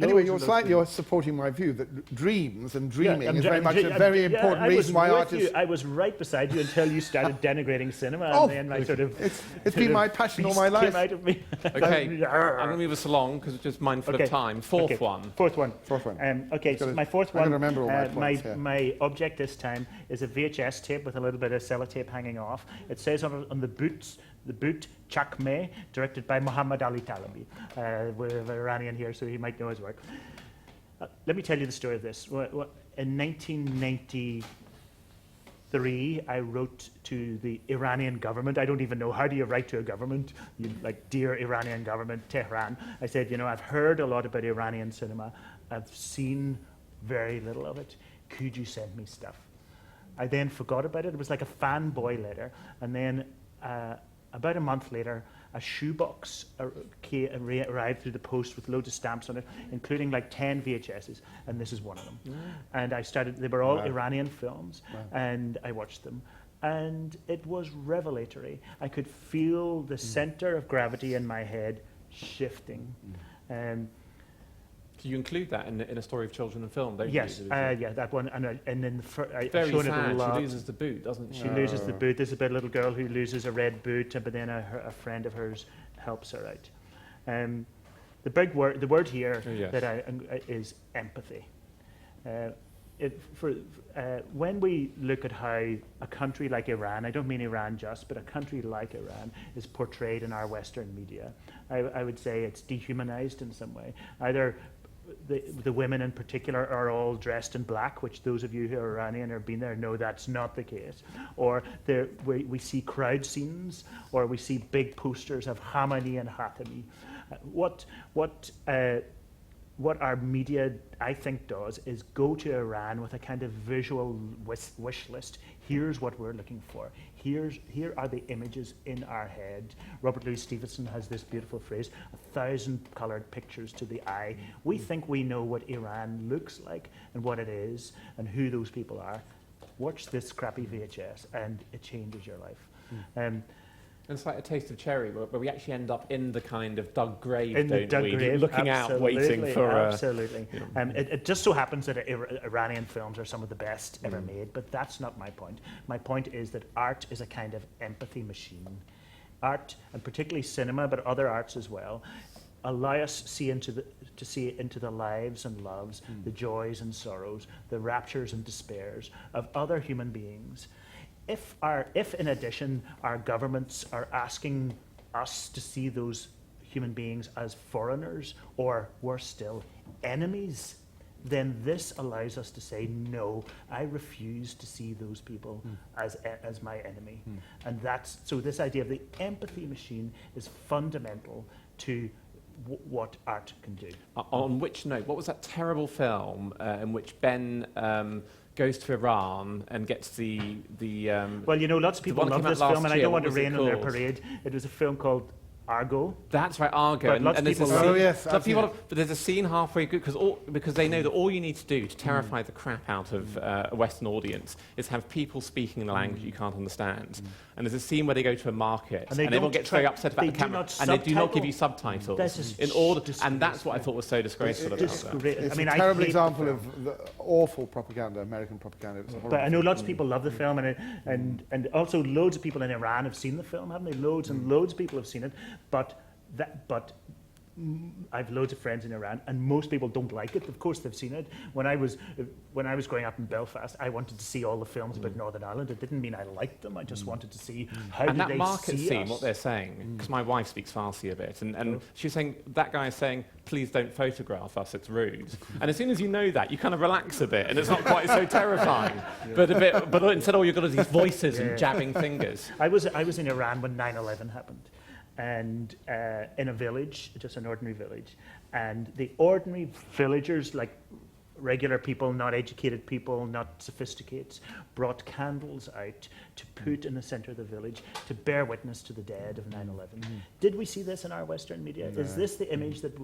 Anyway, you're supporting my view that dreams and dreaming is very much a very important reason why artists... I was right beside you until you started denigrating cinema, and then I sort of... It's been my passion all my life. Came out of me. Okay, I'm going to move us along because we're just mindful of time. Fourth one. Fourth one. Okay, so my fourth one. I'm going to remember all my points, my object this time is a VHS tape with a little bit of sellotape hanging off. It says on the boot, Chak Meh, directed by Muhammad Ali Talabi. We have an Iranian here, so he might know his work. Let me tell you the story of this. In 1990, 2003, I wrote to the Iranian government. I don't even know, how do you write to a government? You, like, dear Iranian government, Tehran. I said, you know, I've heard a lot about Iranian cinema. I've seen very little of it. Could you send me stuff? I then forgot about it. It was like a fanboy letter. And then about a month later, a shoebox arrived through the post with loads of stamps on it, including like 10 VHSs, and this is one of them. And I started, they were all Iranian films, and I watched them. And it was revelatory. I could feel the center of gravity in my head shifting. Do you include that in a story of children and film, don't yes, you? yeah, that one. And then I've Very shown sad. it a lot. She loses the boot, doesn't she? She loses the boot. There's about a little girl who loses a red boot, but then a friend of hers helps her out. The word here that is empathy. When we look at how a country like Iran, I don't mean Iran just, but a country like Iran is portrayed in our Western media, I would say it's dehumanized in some way. Either the women in particular are all dressed in black, which those of you who are Iranian or been there know that's not the case. Or we see crowd scenes, or we see big posters of Hamani and Hatami. What our media, I think, does is go to Iran with a kind of visual wish list. Here's what we're looking for. Here are the images in our head. Robert Louis Stevenson has this beautiful phrase, 1,000 colored pictures to the eye. We think we know what Iran looks like and what it is and who those people are. Watch this crappy VHS and it changes your life. And it's like A Taste of Cherry, where we actually end up in the kind of dug grave, in the dug grave, looking out, waiting for... Absolutely. It just so happens that Iranian films are some of the best ever made, but that's not my point. My point is that art is a kind of empathy machine. Art, and particularly cinema, but other arts as well, allow us to see into the lives and loves, the joys and sorrows, the raptures and despairs of other human beings. If in addition our governments are asking us to see those human beings as foreigners, or worse still, enemies, then this allows us to say, no, I refuse to see those people as my enemy. And so this idea of the empathy machine is fundamental to what art can do. On which note, what was that terrible film in which Ben goes to Iran and gets the well, you know, lots of people love this film, and I don't want to rain on their parade. It was a film called Argo. That's right, Argo. But lots of people but there's a scene halfway good because they know that all you need to do to terrify the crap out of a Western audience is have people speaking in a language you can't understand. And there's a scene where they go to a market and everyone gets very upset about the camera, and they do not give you subtitles in order. And that's what I thought was so disgraceful about that. It's a terrible example of the awful propaganda, American propaganda. But I know lots of people love the film, and also loads of people in Iran have seen the film, haven't they? Loads and loads of people have seen it. But I've loads of friends in Iran, and most people don't like it. Of course, they've seen it. When I was growing up in Belfast, I wanted to see all the films about Northern Ireland. It didn't mean I liked them. I just wanted to see how did they see us. And that market scene, what they're saying, because my wife speaks Farsi a bit, and she's saying, that guy is saying, please don't photograph us, it's rude. And as soon as you know that, you kind of relax a bit, and it's not quite so terrifying. But instead, all you've got is these voices and jabbing fingers. I was in Iran when 9/11 happened. And in a village, just an ordinary village, and the ordinary villagers, like regular people, not educated people, not sophisticates, brought candles out to put in the center of the village to bear witness to the dead of 9/11. Did we see this in our Western media? No. Is this the image that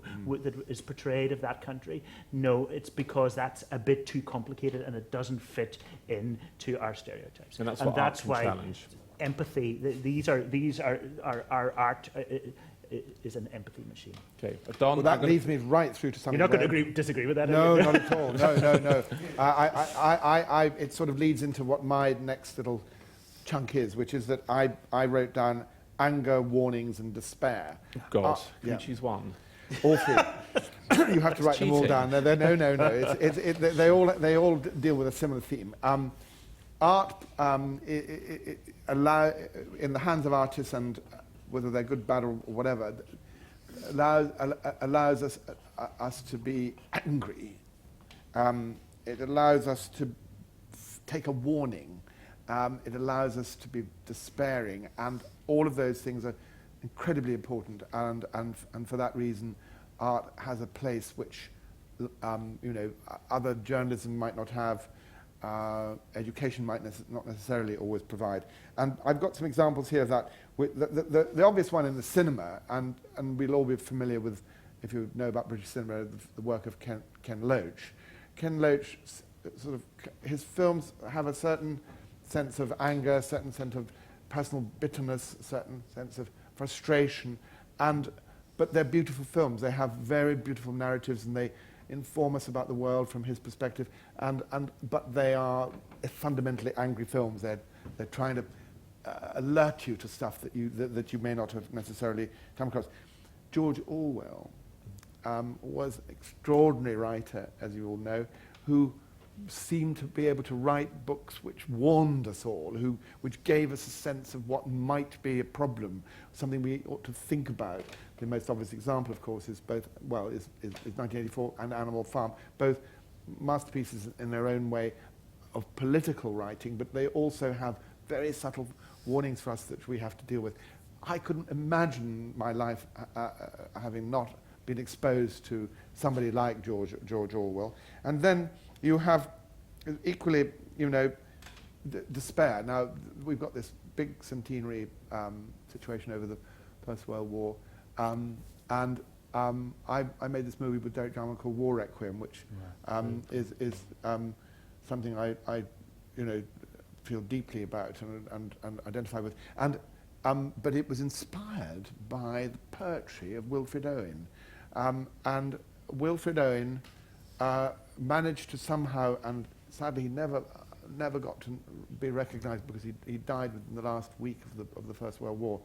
is portrayed of that country? No, it's because that's a bit too complicated and it doesn't fit into our stereotypes. And that's why challenge. Empathy. These are our art is an empathy machine. Okay, Don. Well, that leads me right through to something. You're not going to disagree with that? No, not at all. No. It sort of leads into what my next little chunk is, which is that I wrote down anger, warnings, and despair. Oh, God, can you choose one? All three. You have to write them all down. No. They all deal with a similar theme. Art, in the hands of artists, and whether they're good, bad, or whatever, allows us to be angry. It allows us to take a warning. It allows us to be despairing, and all of those things are incredibly important. And for that reason, art has a place which other journalism might not have, education might not necessarily always provide. And I've got some examples here of that. The obvious one in the cinema, and we'll all be familiar with, if you know about British cinema, the work of Ken Loach. Ken Loach, his films have a certain sense of anger, a certain sense of personal bitterness, a certain sense of frustration, but they're beautiful films. They have very beautiful narratives, and they inform us about the world from his perspective. But they are fundamentally angry films. They're trying to alert you to stuff that you may not have necessarily come across. George Orwell was an extraordinary writer, as you all know, who seemed to be able to write books which warned us all, which gave us a sense of what might be a problem, something we ought to think about. The most obvious example, of course, is 1984 and Animal Farm, both masterpieces in their own way of political writing, but they also have very subtle warnings for us that we have to deal with. I couldn't imagine my life having not been exposed to somebody like George Orwell. And then you have equally, despair. Now, we've got this big centenary situation over the First World War, and I made this movie with Derek Jarman called War Requiem, which is something I feel deeply about and identify with. But it was inspired by the poetry of Wilfred Owen. And Wilfred Owen managed to somehow, and sadly he never got to be recognised because he died within the last week of the First World War,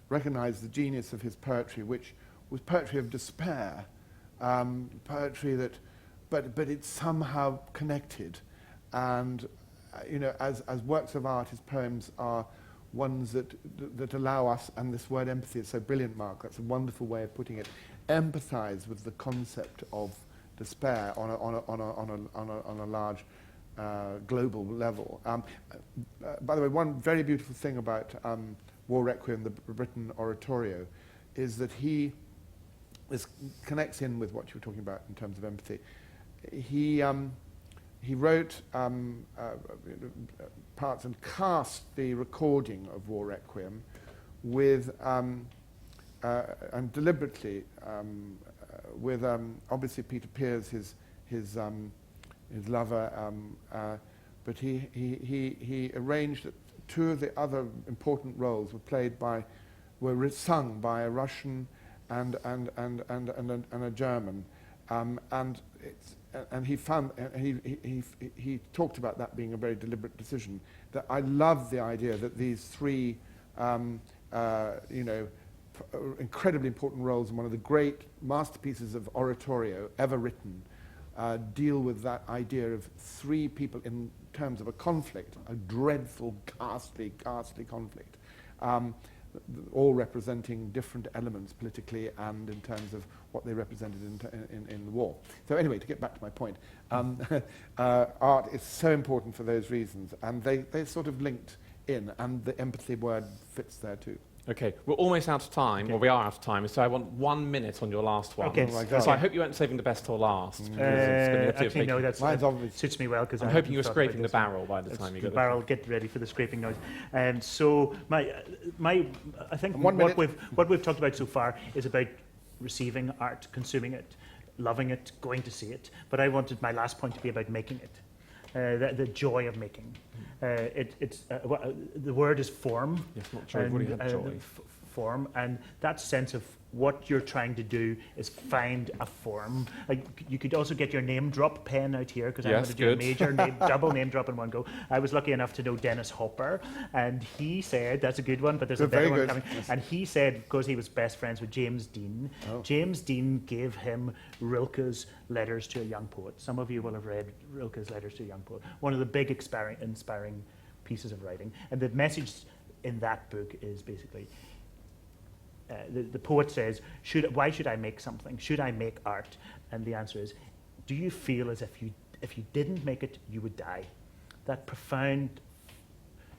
recognised the genius of his poetry, which was poetry of despair, poetry that, but it's somehow connected. And as works of art, his poems are ones that allow us, and this word empathy is so brilliant, Mark, that's a wonderful way of putting it, empathise with the concept of despair on a large global level. By the way, one very beautiful thing about War Requiem, the Britain oratorio, is that this connects in with what you were talking about in terms of empathy. He wrote parts and cast the recording of War Requiem with, and deliberately, with obviously Peter Pears, his lover, but he arranged that two of the other important roles were sung by a Russian and a German, and he talked about that being a very deliberate decision. That I love the idea that these three, incredibly important roles in one of the great masterpieces of oratorio ever written, deal with that idea of three people in terms of a conflict, a dreadful, ghastly conflict, all representing different elements politically and in terms of what they represented in the war. So anyway, to get back to my point, art is so important for those reasons, and they're sort of linked in, and the empathy word fits there too. Okay, we're almost out of time, or we are out of time, so I want 1 minute on your last one. Okay. Oh my God. So I hope you weren't saving the best till last. Actually, no, that suits me well, because I'm hoping you were scraping the barrel by the time you got the barrel. Get ready for the scraping noise. So I think what we've talked about so far is about receiving art, consuming it, loving it, going to see it. But I wanted my last point to be about making it. The joy of making. The word is form. Yes, not joy, everybody had joy. Form, and that sense of what you're trying to do is find a form. You could also get your name drop pen out here, because I'm going to do a major double name drop in one go. I was lucky enough to know Dennis Hopper, and he said, that's a good one, but there's a better one coming. Yes. And he said, because he was best friends with James Dean, James Dean gave him Rilke's Letters to a Young Poet. Some of you will have read Rilke's Letters to a Young Poet, one of the big inspiring pieces of writing. And the message in that book is basically, the poet says, why should I make something? Should I make art? And the answer is, do you feel as if you didn't make it, you would die? That profound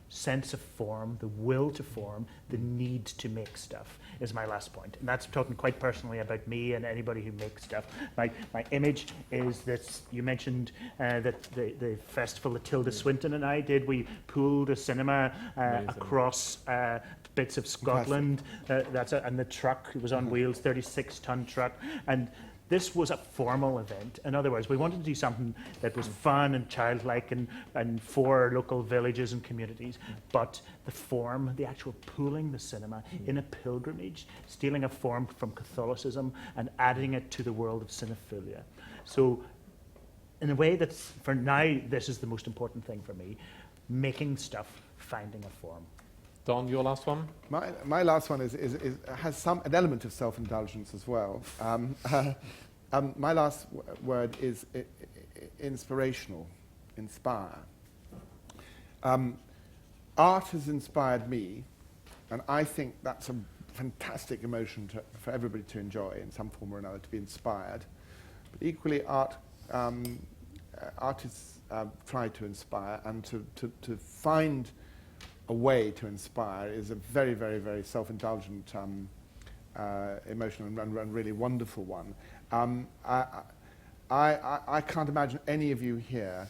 sense of form, the will to form, the need to make stuff is my last point. And that's talking quite personally about me and anybody who makes stuff. My image is this, you mentioned that the festival that Tilda Swinton and I did, we pooled a cinema across bits of Scotland, and the truck, it was on wheels, 36-ton truck, and this was a formal event. In other words, we wanted to do something that was fun and childlike and for local villages and communities, but the form, the actual pooling the cinema in a pilgrimage, stealing a form from Catholicism and adding it to the world of cinephilia. So in a way that's, for now, this is the most important thing for me, making stuff, finding a form. Don, your last one? My last one has an element of self-indulgence as well. My last word is inspirational, inspire. Art has inspired me, and I think that's a fantastic emotion for everybody to enjoy in some form or another, to be inspired. But equally, artists try to inspire, and to find a way to inspire is a very, very, very self-indulgent emotion and really wonderful one. I can't imagine any of you here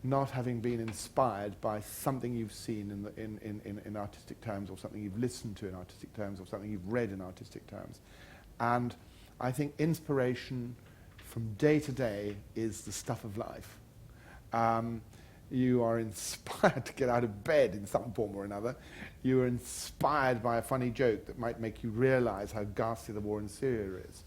not having been inspired by something you've seen in artistic terms, or something you've listened to in artistic terms, or something you've read in artistic terms. And I think inspiration from day to day is the stuff of life. You are inspired to get out of bed in some form or another. You are inspired by a funny joke that might make you realize how ghastly the war in Syria is.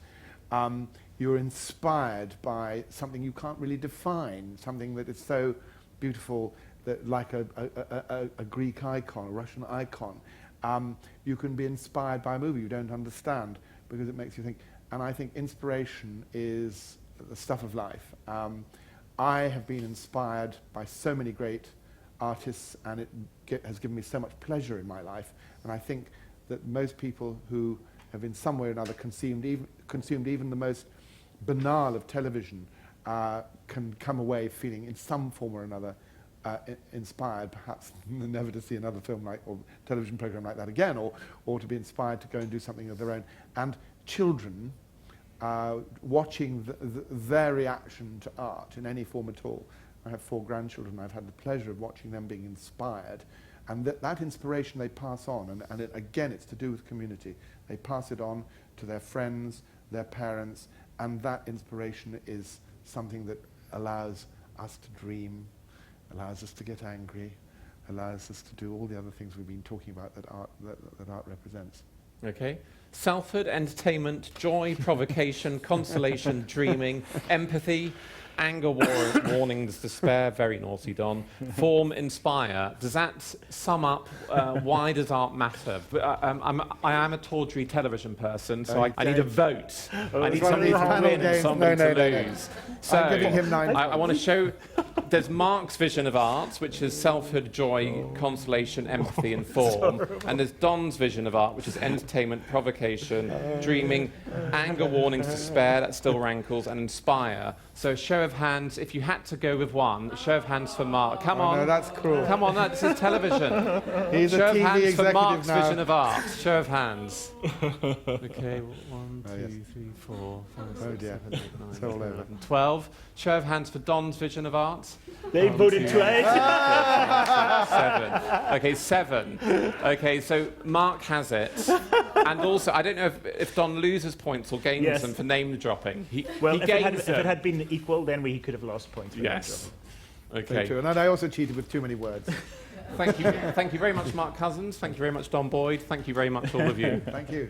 You're inspired by something you can't really define, something that is so beautiful that, like a Greek icon, a Russian icon. You can be inspired by a movie you don't understand because it makes you think. And I think inspiration is the stuff of life. I have been inspired by so many great artists, and it has given me so much pleasure in my life. And I think that most people who have in some way or another consumed even the most banal of television can come away feeling in some form or another inspired, perhaps never to see another film or television program like that again, or to be inspired to go and do something of their own. And children, watching their reaction to art in any form at all. I have 4 grandchildren. I've had the pleasure of watching them being inspired, and that inspiration they pass on, and again, it's to do with community. They pass it on to their friends, their parents, and that inspiration is something that allows us to dream, allows us to get angry, allows us to do all the other things we've been talking about that art represents. Okay. Selfhood, entertainment, joy, provocation, consolation, dreaming, empathy, anger, warnings, despair, very naughty, Don, form, inspire. Does that sum up why does art matter? I am a tawdry television person, so I need a vote. I need somebody to win and somebody to lose. So I'm giving him 9 I want to show, there's Mark's vision of art, which is selfhood, joy, consolation, empathy, and form. And there's Don's vision of art, which is entertainment, provocation, dreaming, anger, warnings, despair, that still rankles, and inspire. So show of hands, if you had to go with one, show of hands for Mark. Come on. No, that's cruel. Come on, this is television. He's Show a of TV hands for executive Mark's now. vision of art. Show of hands. Okay, 1, 2, 3, 4, 5, 6, Oh dear. 7, 8, 9, It's 10, all over. 11, 12. Show of hands for Don's vision of art. They 1, voted 2, twice. 7. Okay, 7. Okay, so Mark has it. And also, I don't know if Don loses points or gains Yes. them for name dropping. He Well, gains if it had been equal, then he could have lost points. for Yes. Very Okay. true. And I also cheated with too many words. Thank you very much, Mark Cousins. Thank you very much, Don Boyd. Thank you very much, all of you. Thank you.